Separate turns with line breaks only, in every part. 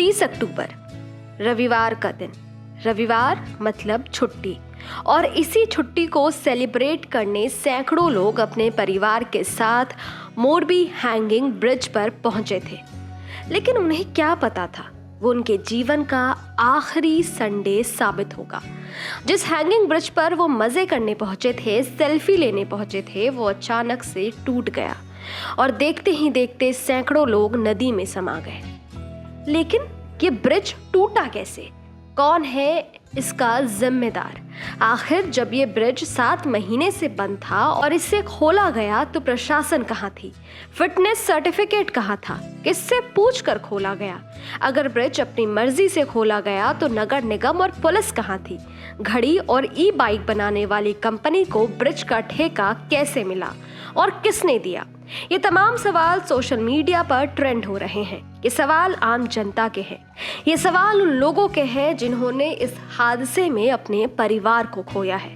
30 अक्टूबर, रविवार का दिन। रविवार मतलब छुट्टी, और इसी छुट्टी को सेलिब्रेट करने सैकड़ों लोग अपने परिवार के साथ मोरबी हैंगिंग ब्रिज पर पहुंचे थे। लेकिन उन्हें क्या पता था, वो उनके जीवन का आखिरी संडे साबित होगा। जिस हैंगिंग ब्रिज पर वो मजे करने पहुंचे थे, सेल्फी लेने पहुंचे थे, वो अचानक से टूट गया और देखते ही देखते सैकड़ों लोग नदी में समा गए। लेकिन ये ब्रिज टूटा कैसे? कौन है इसका जिम्मेदार? आखिर जब ये ब्रिज 7 महीने से बंद था और इसे खोला गया तो प्रशासन कहाँ थी? फिटनेस सर्टिफिकेट कहाँ था? किससे पूछकर खोला गया? अगर ब्रिज अपनी मर्जी से खोला गया तो नगर निगम और पुलिस कहाँ थी? घड़ी और ई बाइक बनाने वाली कंपनी को ब्रिज का ठेका कैसे मिला और किसने दिया? ये तमाम सवाल सोशल मीडिया पर ट्रेंड हो रहे हैं। ये सवाल आम जनता के हैं। ये सवाल उन लोगों के हैं जिन्होंने इस हादसे में अपने परिवार को खोया है।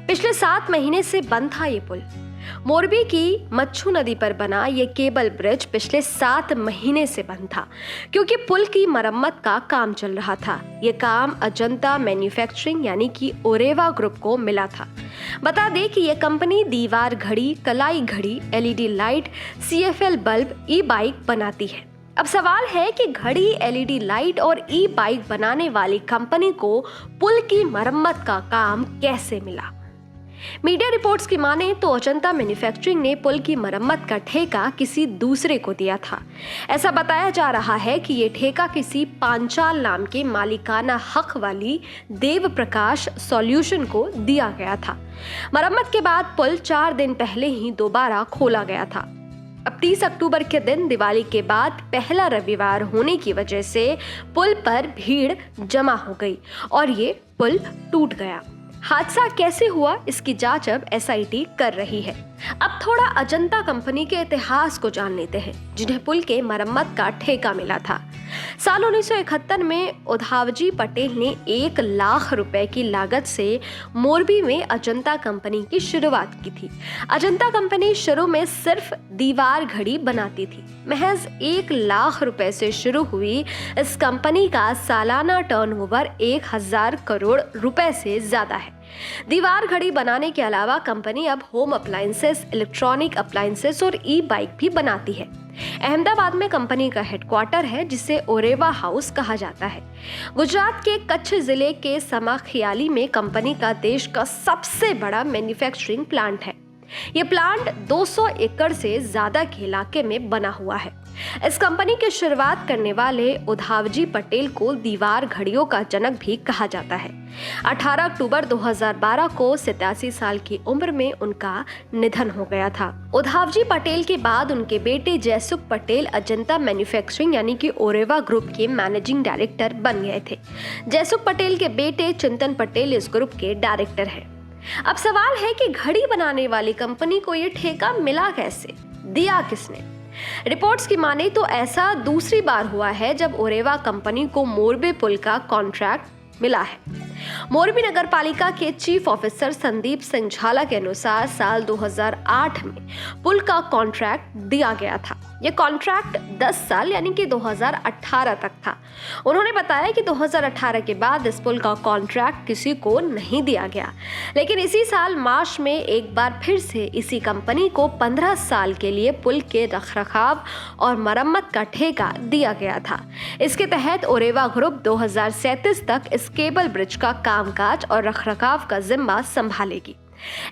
पिछले 7 महीने से बंद था ये पुल। मोरबी की मच्छू नदी पर बना ये केबल ब्रिज पिछले 7 महीने से बंद था, क्योंकि पुल की मरम्मत का काम चल रहा था। ये काम अजंता मैन्युफैक्चरिंग यानी कि ओरेवा ग्रुप को मिला था। बता दें कि ये कंपनी दीवार घड़ी, कलाई घड़ी, एलईडी लाइट, सीएफएल बल्ब, ई बाइक बनाती है। अब सवाल है कि घड़ी, एलईडी लाइट और ई बाइक बनाने वाली कंपनी को पुल की मरम्मत का काम कैसे मिला? मीडिया रिपोर्ट्स की माने तो अजंता मैन्युफैक्चरिंग ने पुल की मरम्मत का ठेका किसी दूसरे को दिया था। ऐसा बताया जा रहा है कि ये ठेका किसी पांचाल नाम के मालिकाना हक वाली देव प्रकाश सॉल्यूशन को दिया गया था। मरम्मत के बाद पुल 4 दिन पहले ही दोबारा खोला गया था। अब 30 अक्टूबर के दिन दिवाली के बाद पहला रविवार होने की वजह से पुल पर भीड़ जमा हो गई और ये पुल टूट गया। हादसा कैसे हुआ, इसकी जांच अब एसआईटी कर रही है। अब थोड़ा अजंता कंपनी के इतिहास को जान लेते हैं, जिन्हें पुल के मरम्मत का ठेका मिला था। साल 1971 में उधावजी पटेल ने 1 लाख रुपए की लागत से मोरबी में अजंता कंपनी की शुरुआत की थी। अजंता कंपनी शुरू में सिर्फ दीवार घड़ी बनाती थी। महज 1 लाख रुपए से शुरू हुई इस कंपनी का सालाना टर्नओवर 1000 करोड़ रुपए से ज्यादा है। दीवार घड़ी बनाने के अलावा कंपनी अब होम अप्लायंसेस, इलेक्ट्रॉनिक अप्लायंसेस और ई बाइक भी बनाती है। अहमदाबाद में कंपनी का हेडक्वार्टर है, जिसे ओरेवा हाउस कहा जाता है। गुजरात के कच्छ जिले के समाखियाली में कंपनी का देश का सबसे बड़ा मैन्युफैक्चरिंग प्लांट है। ये प्लांट 200 एकड़ से ज्यादा के इलाके में बना हुआ है। इस कंपनी की शुरुआत करने वाले उधावजी पटेल को दीवार घड़ियों का जनक भी कहा जाता है। 18 अक्टूबर 2012 को 87 साल की उम्र में उनका निधन हो गया था। उधावजी पटेल के बाद उनके बेटे जयसुख पटेल अजंता मैन्युफैक्चरिंग यानी कि ओरेवा ग्रुप के मैनेजिंग डायरेक्टर बन गए थे। जयसुख पटेल के बेटे चिंतन पटेल इस ग्रुप के डायरेक्टर हैं। अब सवाल है कि घड़ी बनाने वाली कंपनी को ये ठेका मिला कैसे, दिया किसने? रिपोर्ट्स की माने तो ऐसा दूसरी बार हुआ है जब ओरेवा कंपनी को मोरबी पुल का कॉन्ट्रैक्ट मिला है। मोरबी नगर पालिका के चीफ ऑफिसर संदीप सिंह झाला के अनुसार साल 2008 में पुल का कॉन्ट्रैक्ट दिया गया था। यह कॉन्ट्रैक्ट 10 साल यानी कि 2018 तक था। उन्होंने बताया कि 2018 के बाद इस पुल का कॉन्ट्रैक्ट किसी को नहीं दिया गया, लेकिन इसी साल मार्च में एक बार फिर से इसी कंपनी को 15 साल के लिए पुल के रखरखाव और मरम्मत का ठेका दिया गया था। इसके तहत ओरेवा ग्रुप 2037 तक इस केबल ब्रिज का कामकाज और रखरखाव का जिम्मा संभालेगी।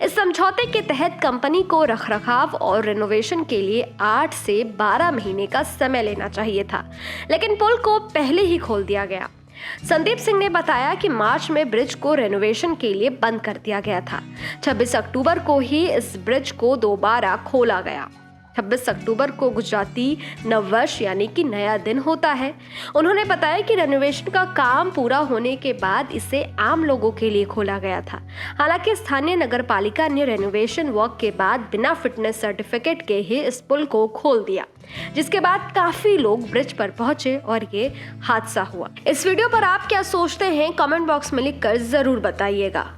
इस समझौते के तहत कंपनी को रखरखाव और रेनोवेशन के लिए 8 से 12 महीने का समय लेना चाहिए था, लेकिन पुल को पहले ही खोल दिया गया। संदीप सिंह ने बताया कि मार्च में ब्रिज को रेनोवेशन के लिए बंद कर दिया गया था। 26 अक्टूबर को ही इस ब्रिज को दोबारा खोला गया। 26 अक्टूबर को गुजराती नववर्ष यानी कि नया दिन होता है। उन्होंने बताया कि रेनोवेशन का काम पूरा होने के बाद इसे आम लोगों के लिए खोला गया था। हालांकि स्थानीय नगर पालिका ने रेनोवेशन वर्क के बाद बिना फिटनेस सर्टिफिकेट के ही इस पुल को खोल दिया, जिसके बाद काफी लोग ब्रिज पर पहुंचे और ये हादसा हुआ। इस वीडियो पर आप क्या सोचते हैं, कमेंट बॉक्स में लिखकर जरूर बताइएगा।